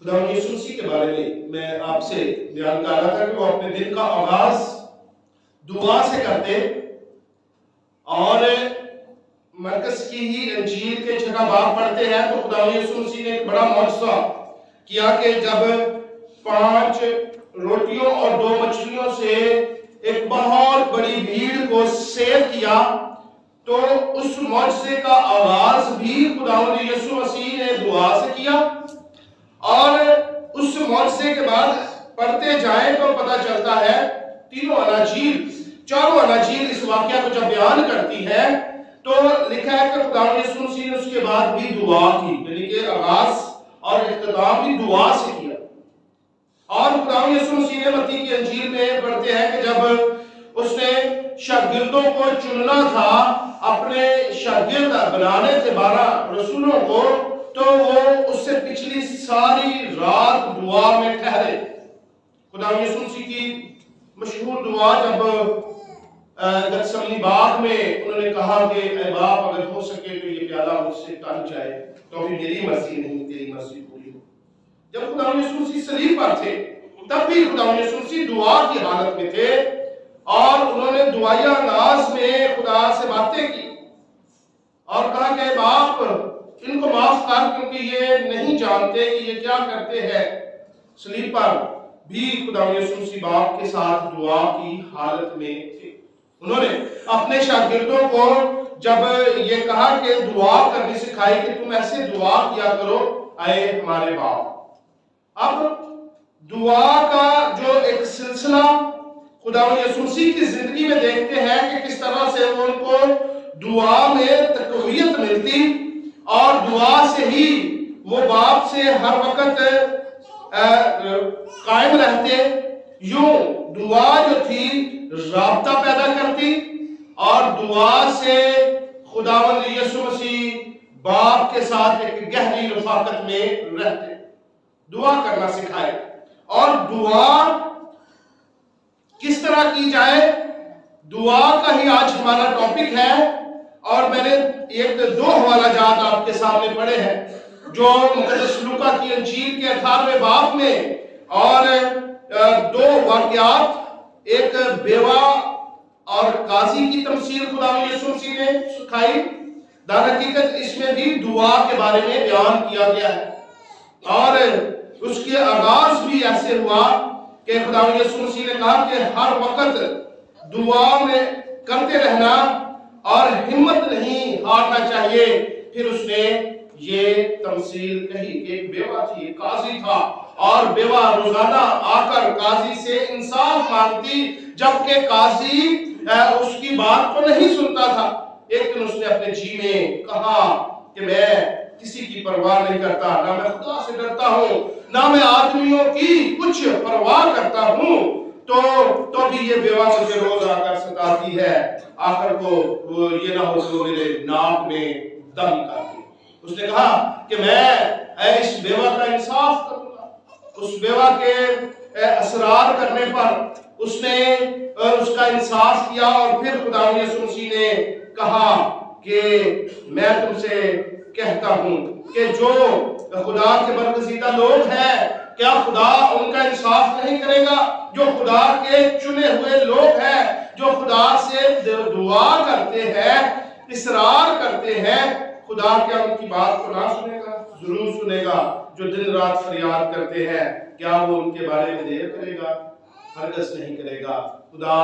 خداوند یسوع مسیح کے بارے میں آپ سے بیان کر رہا تھا کہ وہ اپنے دن کا آغاز دعا سے کرتے، اور مرکز کی ہی انجیل کے 6 باب پڑھتے ہیں تو خداوند یسوع مسیح نے ایک بڑا معجزہ کیا کہ جب 5 روٹیوں اور 2 مچھلیوں سے ایک بہت بڑی بھیڑ کو سیر کیا، تو اس معجزے کا آغاز بھی خداوند یسوع مسیح نے دعا سے کیا، اور اس معجزے کے بعد پڑھتے جائیں تو پتہ چلتا ہے چاروں اناجیل اس واقعہ کو جب بیان کرتی ہے تو لکھا ہے کہ خداوند یسوع مسیح نے اس کے بعد بھی دعا کی، یعنی کہ آغاز اور اختتام بھی دعا سے کیا۔ اور خداوند یسوع مسیح نے متی کی انجیل میں پڑھتے ہیں کہ جب اس نے شاگردوں کو چننا تھا، اپنے شاگرد بنانے تھے 12 رسولوں کو، تو وہ اس سے پچھلی ساری رات دعا میں ٹھہرے۔ خداوند یسوع مسیح کی مشہور دعا جب گتسمنی باغ میں انہوں نے کہا کہ اے باپ اگر ہو سکے تو یہ پیالہ مجھ سے ٹل جائے، تو بھی میری مرضی نہیں تیری مرضی پوری ہو۔ جب خداوند یسوع مسیح صلیب پر تھے تب بھی خداوند یسوع مسیح دعا کی حالت میں تھے، اور انہوں نے دعائیہ انداز میں خدا سے باتیں کی اور کہا کہ اے باپ ان کو معاف کر، کیونکہ یہ نہیں جانتے کہ یہ کیا کرتے ہیں۔ صلیب پر بھی خداوند یسوع مسیح باپ کے ساتھ دعا کی حالت میں تھے۔ انہوں نے اپنے شاگردوں کو جب یہ کہا کہ دعا کرنی سکھائی کہ تم ایسے دعا کیا کرو اے ہمارے باپ۔ اب دعا کا جو ایک سلسلہ خداوند یسوع مسیح کی زندگی میں دیکھتے ہیں کہ کس طرح سے وہ ان کو دعا میں تقویت ملتی، اور دعا سے ہی وہ باپ سے ہر وقت قائم رہتے۔ یوں دعا جو تھی رابطہ پیدا کرتی، اور دعا سے خداوند یسوع مسیح باپ کے ساتھ ایک گہری رفاقت میں رہتے۔ دعا کرنا سکھائے، اور دعا کس طرح کی جائے، دعا کا ہی آج ہمارا ٹاپک ہے۔ اور میں نے 2 حوالہ جات آپ کے سامنے پڑھے ہیں جو مقدس لوکا کی انجیل کے 18ویں باب میں، اور 2 واقعات، ایک بیوہ اور قاضی کی تمثیل خداوند یسوع مسیح نے سکھائی۔ در حقیقت اس میں بھی دعا کے بارے میں بیان کیا گیا ہے، اور اس کے آغاز بھی ایسے ہوا کہ خداوند یسوع مسیح نے کہا کہ ہر وقت دعا میں کرتے رہنا اور ہمت نہیں ہارنا چاہیے۔ پھر اس نے یہ تمثیل کہی کہ ایک بیوہ تھی، ایک قاضی تھا، اور بیوہ روزانہ آ کر قاضی سے انصاف مانگتی، جبکہ قاضی اس کی بات کو نہیں سنتا تھا۔ ایک دن اس نے اپنے جی میں کہا کہ میں کسی کی پرواہ نہیں کرتا، نہ میں خدا سے ڈرتا ہوں، نہ میں آدمیوں کی کچھ پرواہ کرتا ہوں، تو بھی یہ بیوہ مجھے روز آ کر ستاتی ہے، آخر کو یہ نہ ہو کہ وہ میرے ناک میں دم کر دے۔ اس نے کہا کہ میں اس بیوہ کا انصاف کروں گا۔ اس بیوہ کے اسرار کرنے پر اس نے اس کا انصاف کیا، اور پھر خداوند یسوع مسیح نے کہا کہ میں تم سے کہتا ہوں کہ جو خدا کے برگزیدہ لوگ ہیں، کیا خدا ان کا انصاف نہیں کرے گا؟ جو خدا کے چنے ہوئے لوگ ہیں، جو خدا سے دعا کرتے ہیں، اصرار کرتے ہیں، خدا کیا ان کی بات کو نہ سنے گا؟ ضرور سنے گا۔ جو دن رات فریاد کرتے ہیں، کیا وہ ان کے بارے میں دیر کرے گا؟ ہرگز نہیں کرے گا۔ خدا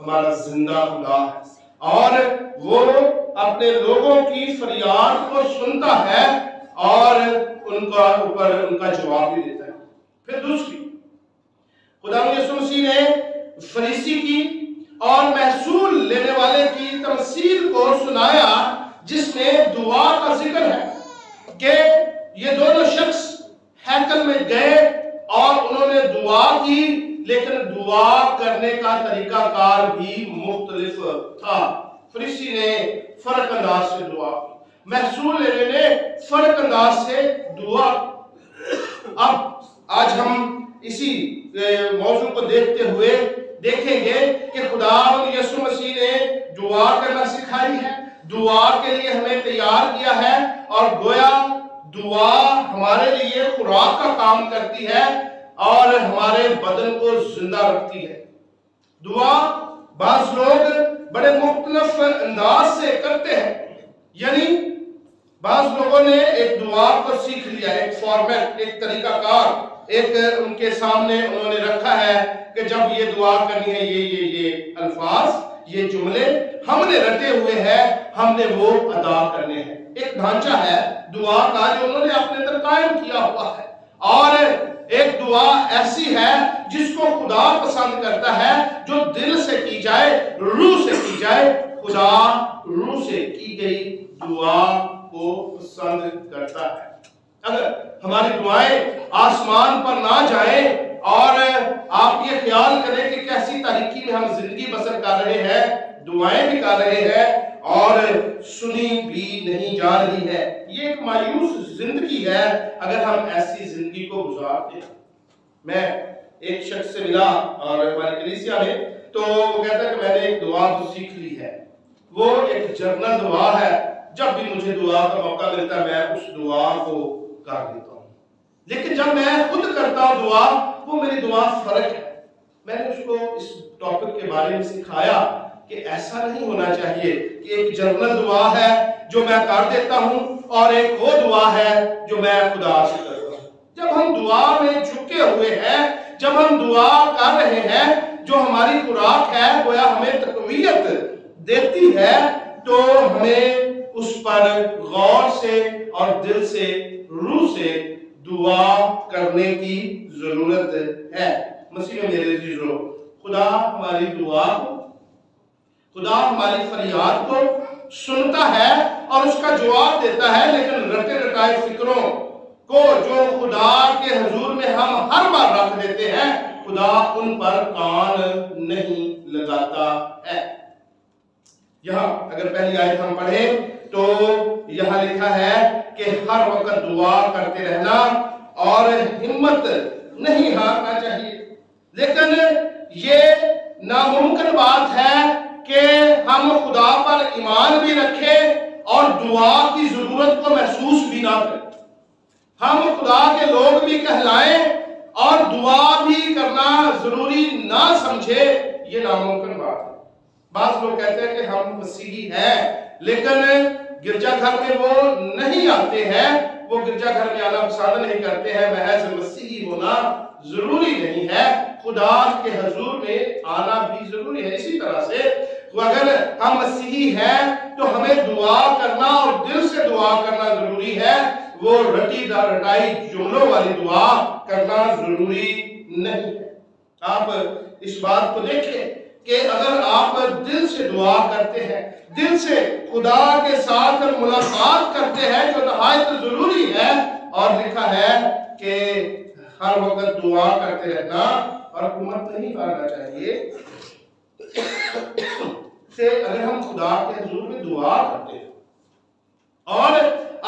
ہمارا زندہ خدا ہے، اور وہ اپنے لوگوں کی فریاد کو سنتا ہے اور ان کا اوپر ان کا جواب بھی دیتا ہے۔ پھر دوسری، خداوند یسوع مسیح نے فریسی کی اور محصول لینے والے کی تمثیل کو سنایا، جس میں دعا کا ذکر ہے کہ یہ دونوں شخص ہیکل میں گئے اور انہوں نے دعا کی، لیکن دعا کرنے کا طریقہ کار بھی مختلف تھا۔ فریسی نے فرق انداز سے دعا کی، محصول لینے نے فرق انداز سے دعا۔ اب آج ہم اسی موضوع کو دیکھتے ہوئے دیکھیں گے کہ خداوند یسوع مسیح نے دعا کرنا سکھائی ہے، دعا کے لیے ہمیں تیار کیا ہے، اور گویا دعا ہمارے لیے خوراک کا کام کرتی ہے اور ہمارے بدن کو زندہ رکھتی ہے۔ دعا بعض لوگ بڑے مختلف انداز سے کرتے ہیں، یعنی بعض لوگوں نے ایک دعا کو سیکھ لیا، ایک فارمیٹ، ایک طریقہ کار، ایک ان کے سامنے انہوں نے رکھا ہے کہ جب یہ دعا کرنی ہے یہ الفاظ، یہ جملے ہم نے رٹے ہوئے ہیں، ہم نے وہ ادا کرنے ہیں۔ ایک ڈھانچہ ہے دعا کا جو انہوں نے اپنے اندر قائم کیا ہوا ہے، اور ایک دعا ایسی ہے جس کو خدا پسند کرتا ہے، جو دل سے کی جائے، روح سے کی جائے۔ خدا روح سے کی گئی دعا کو پسند کرتا ہے۔ اگر ہماری دعائیں آسمان پر نہ جائیں اور آپ یہ خیال کریں کہ کیسی تاریکی میں ہم زندگی بسر کر رہے ہیں، دعائیں بھی کر رہے ہیں اور سنی بھی نہیں جا رہی ہے، یہ ایک مایوس زندگی ہے اگر ہم ایسی زندگی کو گزارتے ہیں۔ میں ایک شخص سے ملا اور ہماری کلیسیا میں، تو وہ کہتا ہے کہ میں نے ایک دعا کو سیکھ لی ہے، وہ ایک جرنل دعا ہے، جب بھی مجھے دعا کا موقع ملتا ہے میں اس دعا کو کر دیتا ہوں، لیکن جب میں خود کرتا ہوں دعا، وہ میری دعا فرق ہے۔ میں نے اس کو اس ٹاپک کے بارے میں سکھایا کہ ایسا نہیں ہونا چاہیے کہ ایک جرنل دعا ہے جو میں کر دیتا ہوں اور ایک وہ دعا ہے جو میں خدا سے کرتا ہوں۔ جب ہم دعا میں جھکے ہوئے ہیں، جب ہم دعا کر رہے ہیں، جو ہماری خوراک ہے گویا ہمیں تقویت دیتی ہے، تو ہمیں اس پر غور سے اور دل سے، روح سے دعا کرنے کی ضرورت ہے۔ مسیح میں میرے عزیزو، خدا ہماری دعا کو، خدا ہماری فریاد کو سنتا ہے اور اس کا جواب دیتا ہے، لیکن رٹے رٹائے فکروں کو جو خدا کے حضور میں ہم ہر بار رکھ دیتے ہیں، خدا ان پر کان نہیں لگاتا ہے۔ یہاں اگر پہلی آیت ہم پڑھیں تو یہاں لکھا ہے کہ ہر وقت دعا کرتے رہنا اور ہمت نہیں ہارنا چاہیے، لیکن یہ ناممکن بات ہے کہ ہم خدا پر ایمان بھی رکھیں اور دعا کی ضرورت کو محسوس بھی نہ کریں۔ ہم خدا کے لوگ بھی کہلائیں اور دعا بھی کرنا ضروری نہ سمجھے، یہ ناممکن بات ہے۔ بعض لوگ کہتے ہیں کہ ہم مسیحی ہیں لیکن گرجا گھر میں وہ نہیں آتے ہیں، وہ گرجا گھر میں آنا پسند نہیں کرتے ہیں، محض مسیحی ہونا ضروری نہیں ہے، خدا کے حضور میں آنا بھی ضروری ہے۔ اسی طرح سے اگر ہم مسیحی ہیں تو ہمیں دعا کرنا اور دل سے دعا کرنا ضروری ہے، وہ رٹی رٹائی جملوں والی دعا کرنا ضروری نہیں ہے۔ آپ اس بات کو دیکھیں کہ اگر آپ دل سے دعا کرتے ہیں، دل سے خدا کے ساتھ ملاقات کرتے ہیں، جو نہایت ضروری ہے، اور لکھا ہے کہ ہر وقت دعا کرتے رہنا اور حکومت نہیں کرنا چاہیے، سے اگر ہم خدا کے حضور میں دعا کرتے ہیں، اور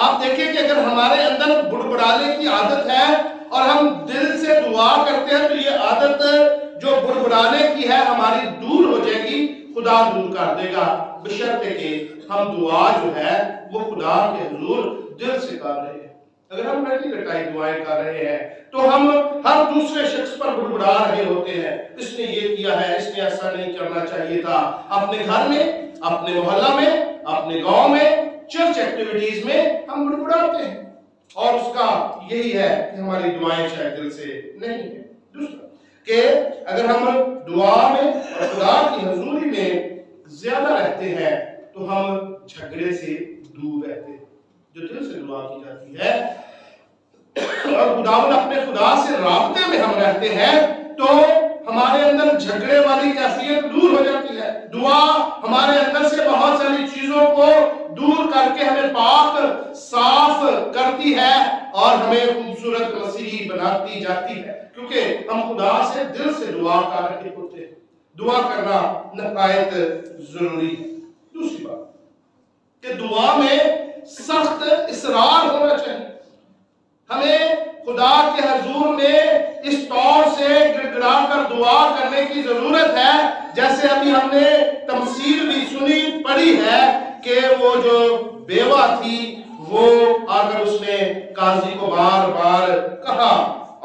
آپ دیکھیں کہ اگر ہمارے اندر بڑبڑانے کی عادت ہے اور ہم دل سے دعا کرتے ہیں، تو یہ عادت جو بڑبڑانے کی ہے ہماری دور ہو جائے گی، خدا دور کر دے گا، بشرطے کہ ہم دعا جو ہے وہ خدا کے حضور دل سے کر رہے ہیں۔ اگر ہم رٹی رٹائی دعائیں کر رہے ہیں تو ہم ہر دوسرے شخص پر بڑبڑا رہے ہوتے ہیں، اس نے یہ کیا ہے، اس نے ایسا نہیں کرنا چاہیے تھا۔ اپنے گھر میں، اپنے محلہ میں، اپنے گاؤں میں، چرچ ایکٹیویٹیز میں ہم بڑبڑاتے ہیں، اور اس کا یہی ہے کہ ہماری دعائیں شاید دل سے نہیں ہیں۔ دوسرا کہ اگر ہم دعا میں اور خدا کی حضوری میں زیادہ رہتے ہیں تو ہم جھگڑے سے دور رہتے ہیں۔ جو دل سے دعا کی جاتی ہے اور خداوند اپنے خدا سے رابطے میں ہم رہتے ہیں تو ہمارے اندر جھگڑے والی کیفیت دور ہو جاتی ہے۔ دعا ہمارے اندر سے بہت ساری چیزوں کو دور کر کے ہمیں پاک صاف کرتی ہے اور ہمیں خوبصورت مسیحی بناتی جاتی ہے، کیونکہ ہم خدا سے دل سے دعا کر رہے ہوتے ہیں۔ دعا کرنا نہایت ضروری ہے۔ دوسری بات کہ دعا میں سخت اصرار ہونا چاہیے۔ ہمیں خدا کے حضور میں اس طور سے گڑ گڑا کر دعا کرنے کی ضرورت ہے، جیسے ابھی ہم نے تمثیل بھی سنی پڑھی ہے کہ وہ جو بیوہ تھی وہ اگر اس نے قاضی کو بار بار کہا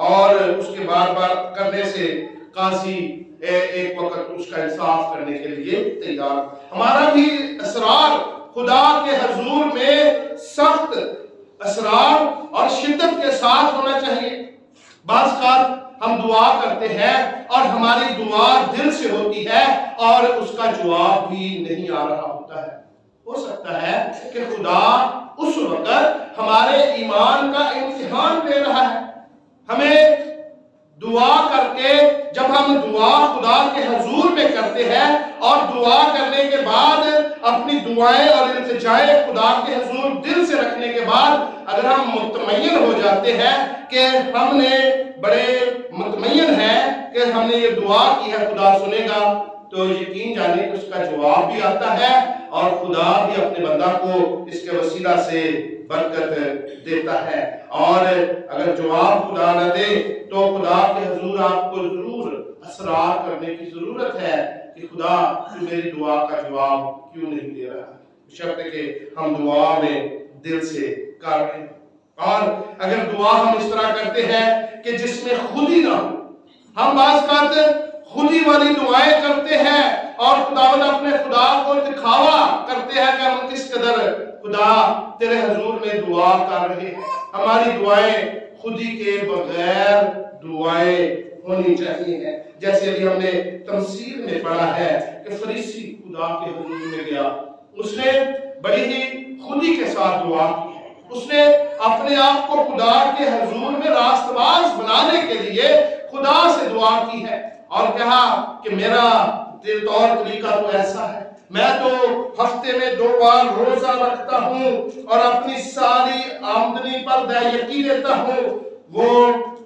اور اس کے بار بار کرنے سے قاضی ایک وقت اس کا انصاف کرنے کے لیے تیار. ہمارا بھی اسرار خدا کے حضور میں سخت اسرار اور شدت کے ساتھ ہونا چاہیے. بعض اوقات ہم دعا کرتے ہیں اور ہماری دعا دل سے ہوتی ہے اور اس کا جواب بھی نہیں آ رہا ہوتا ہے. ہو سکتا ہے کہ خدا اس وقت ہمارے ایمان کا امتحان لے رہا ہے. ہمیں دعا کر کے جب ہم دعا خدا کے حضور میں کرتے ہیں اور دعا کرنے کے بعد اپنی دعائیں اور التجائیں خدا کے حضور دل سے رکھنے کے بعد اگر ہم مطمئن ہو جاتے ہیں کہ ہم نے بڑے مطمئن ہیں کہ ہم نے یہ دعا کی ہے خدا سنے گا، تو یقین جانے کہ اس کا جواب بھی آتا ہے اور خدا بھی اپنے بندہ کو اس کے وسیلہ سے برکت دیتا ہے. اور اگر جواب خدا نہ دے تو خدا کے حضور آپ کو ضرور اسرار کرنے کی ضرورت ہے کہ خدا تو میری دعا کا جواب کیوں نہیں دے رہا، بشرط کہ ہم دعا میں دل سے کر رہے ہیں. اور اگر دعا ہم اس طرح کرتے ہیں کہ جس میں خود ہی نہ ہو، ہم بعض اوقات خود ہی والی دعائیں کرتے ہیں اور خداوند اپنے خدا کو دکھاوا کرتے ہیں کہ ہم کس قدر خدا تیرے حضور میں دعا کر رہے ہیں. ہماری دعائیں خود ہی کے بغیر دعائیں ہونی چاہیے. جیسے ابھی ہم نے تمثیل میں پڑھا ہے کہ فریسی خدا کے حضور میں گیا، اس نے بڑی ہی خودی کے ساتھ دعا کی. اس نے اپنے آپ کو خدا کے حضور میں راست باز بنانے کے لیے خدا سے دعا کی ہے اور کہا کہ میرا طور طریقہ تو ایسا ہے، میں تو ہفتے میں 2 بار روزہ رکھتا ہوں اور اپنی ساری آمدنی پر دیکی دیتا ہوں. وہ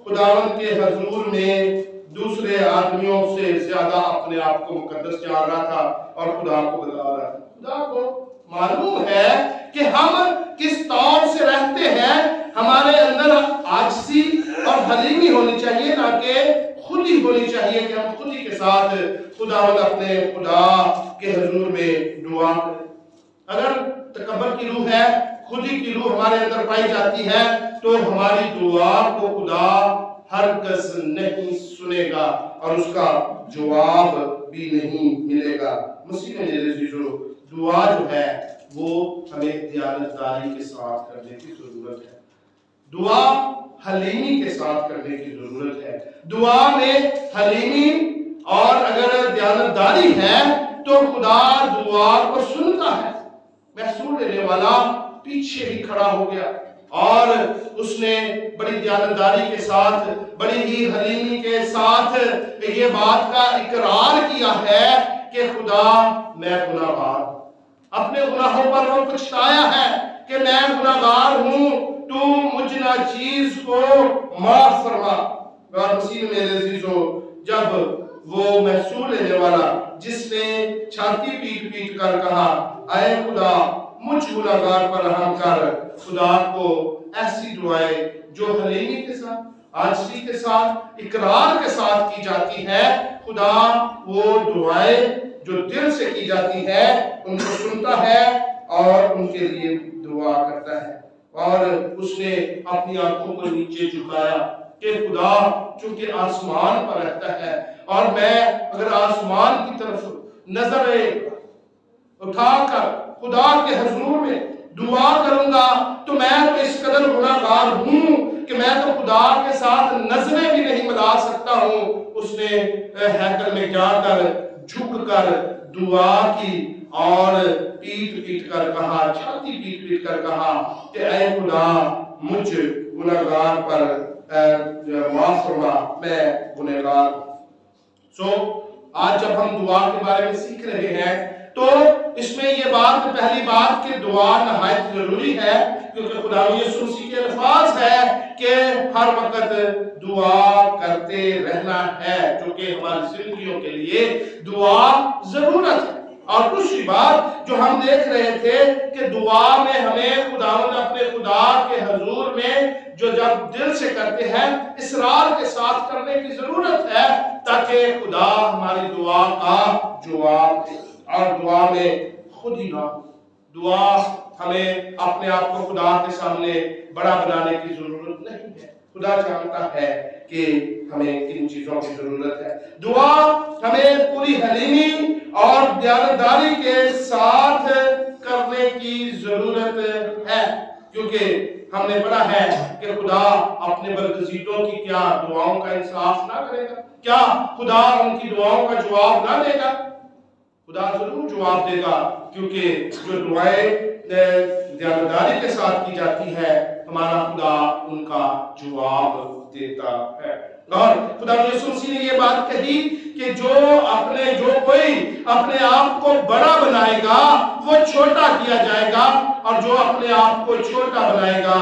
خداوند کے حضور میں دوسرے آدمیوں سے زیادہ اپنے آپ کو مقدس جان رہا تھا اور خدا کو بتا رہا تھا. خدا کو معلوم ہے کہ ہم کس طور سے رہتے ہیں. ہمارے اندر عاجزی اور حلیمی ہونی چاہیے، نہ کہ خود ہی ہونی چاہیے کہ ہم خود ہی کے ساتھ خداوند اپنے خدا کے حضور میں دعا کریں. اگر تکبر کی روح ہے، خود ہی کی روح ہمارے اندر پائی جاتی ہے تو ہماری دعا کو خدا ہرگز نہیں سنے گا اور اس کا جواب بھی نہیں ملے گا. مسیح میں میرے عزیزو، دعا جو ہے وہ ہمیں دیانتداری کے ساتھ کرنے کی ضرورت ہے. دعا حلیمی کے ساتھ کرنے کی ضرورت ہے. دعا میں حلیمی اور اگر دیانتداری ہے تو خدا دعا کو سنتا ہے. محصول لینے والا پیچھے ہی کھڑا ہو گیا اور اس نے بڑی دیانتداری کے ساتھ، بڑی ہی حلیمی کے ساتھ یہ بات کا اقرار کیا ہے کہ خدا میں گناہگار ہوں. اپنے گناہوں پر وہ پچھتایا ہے کہ میں گناہگار ہوں، تو مجھ ناچیز کو معاف فرما. اور مسیح میرے عزیزو، جب وہ محصول لینے والا جس نے چھاتی پیٹ پیٹ کر کہا اے خدا مجھ گناہگار پر رحم کر، خدا کو ایسی دعائیں جو حلیمی کے ساتھ، عاجزی کے ساتھ، اقرار کے ساتھ کی جاتی ہے، خدا وہ دعائیں جو دل سے کی جاتی ہے ان کو سنتا ہے اور ان کے لیے دعا کرتا ہے. اور اس نے اپنی آنکھوں کو نیچے جھکایا کہ خدا چونکہ آسمان پر رہتا ہے اور میں اگر آسمان کی طرف نظریں اٹھا کر خدا کے حضور میں دعا کروں گا تو میں تو اس قدر گناہگار ہوں کہ میں تو خدا کے ساتھ نظریں بھی نہیں ملا سکتا ہوں. اس نے ہیکل میں جا کر جھک کر دعا کی اور پیٹ پیٹ کر کہا، چھاتی پیٹ پیٹ کر کہا کہ اے خدا مجھ گناہگار پر معاف فرما، میں گناہگار ہوں. آج جب ہم دعا کے بارے میں سیکھ رہے ہیں تو اس میں یہ بات، پہلی بات کہ دعا نہایت ضروری ہے کیونکہ خدا یسوع مسیح کے الفاظ ہے کہ ہر وقت دعا کرتے رہنا ہے، جو کہ ہماری زندگیوں کے لیے دعا ضرورت ہے. اور دوسری بات جو ہم دیکھ رہے تھے کہ دعا میں ہمیں خداوند اپنے خدا کے حضور میں جو جب دل سے کرتے ہیں اصرار کے ساتھ کرنے کی ضرورت ہے تاکہ خدا ہماری دعا کا جواب دے. اور دعا میں خود ہی نہ ہو، دعا ہمیں اپنے آپ کو خدا کے سامنے بڑا بنانے کی ضرورت نہیں ہے. خدا جانتا ہے کہ ہمیں کن چیزوں کی ضرورت ہے. دعا ہمیں پوری حلیمی اور دیانتداری کے ساتھ کرنے کی ضرورت ہے، کیونکہ ہم نے پڑھا ہے کہ خدا اپنے برگزیدوں کی کیا دعاؤں کا انصاف نہ کرے گا؟ کیا خدا ان کی دعاؤں کا جواب نہ دے گا؟ خدا ضرور جواب دے گا، کیونکہ جو دعائیں دیانتداری کے ساتھ کی جاتی ہے ہمارا خدا ان کا جواب دیتا ہے. اور خدا یسوع مسیح نے یہ بات کہی کہ جو کوئی اپنے آپ کو بڑا بنائے گا وہ چھوٹا کیا جائے گا، اور جو اپنے آپ کو چھوٹا بنائے گا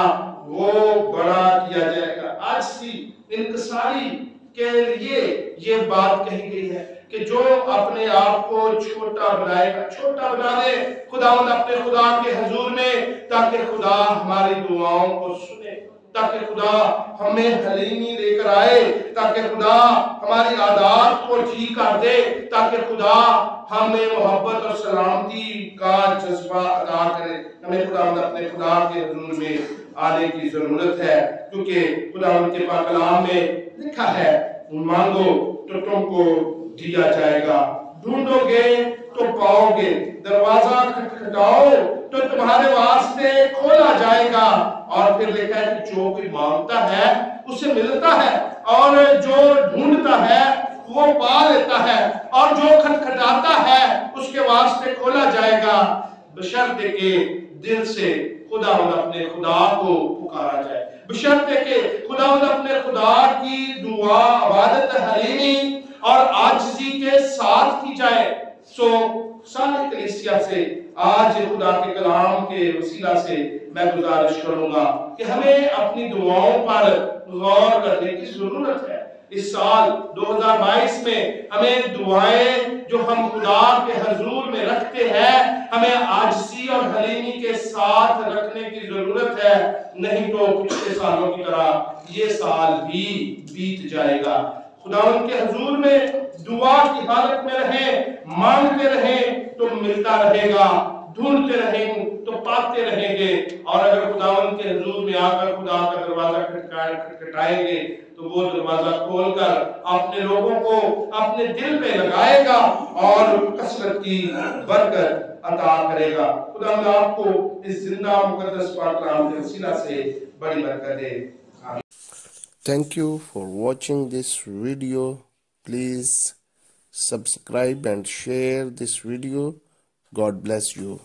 وہ بڑا کیا جائے گا. آج سی انکساری کے لیے یہ بات کہی گئی ہے کہ جو اپنے آپ کو چھوٹا بنائے گا، چھوٹا بنا دے خداوند اپنے خدا کے حضور میں، تاکہ خدا ہماری دعاؤں کو سنے، تاکہ خدا ہمیں حلیمی لے کر آئے، تاکہ خدا ہماری عادات کو ٹھیک کر دے، تاکہ خدا ہمیں محبت اور سلامتی کا جذبہ عطا کرے. ہمیں خداوند اپنے خدا کے حضور میں آنے کی ضرورت ہے، کیونکہ خداوند کے پاک کلام میں لکھا ہے مانگو تو تم کو دیا جائے گا، ڈھونڈو گے تو پاؤ گے، دروازہ کھٹکھٹاؤ تو تمہارے واسطے کھولا جائے گا. اور پھر لکھا ہے کہ جو کوئی مانگتا ہے اسے ملتا ہے، اور جو ڈھونڈتا ہے وہ پا لیتا ہے، اور جو کھٹکھٹاتا ہے اس کے واسطے کھولا جائے گا، بشرطے کہ دل سے خداوند اپنے خدا کو پکارا جائے، بشرطے کہ خداوند اپنے خدا کی دعا عبادت حلیمی اور عاجزی کے ساتھ کی جائے. سو ساری کلیسیا سے آج خدا کے کلام کے وسیلہ سے میں گزارش کروں گا کہ ہمیں اپنی دعاؤں پر غور کرنے کی ضرورت ہے. اس سال 2022 میں ہمیں دعائیں جو ہم خدا کے حضور میں رکھتے ہیں ہمیں عاجزی اور حلیمی کے ساتھ رکھنے کی ضرورت ہے، نہیں تو پچھلے سالوں کی طرح یہ سال بھی بیت جائے گا. خداوند کے حضور میں دعا کی حالت میں رہیں، مانگتے رہیں تو ملتا رہے گا، ڈھونڈتے رہیں تو پاتے رہیں گے. اور اگر خداوند کے حضور میں آ کر خدا کا دروازہ کھٹکھٹائیں گے تو وہ دروازہ کھول کر اپنے لوگوں کو اپنے دل پہ لگائے گا اور کثرت کی برکت عطا کرے گا. خداوند آپ کو اس زندہ مقدس پاک کلام کے وسیلہ سے بڑی برکت دے. Thank you for watching this video. Please subscribe and share this video. God bless you.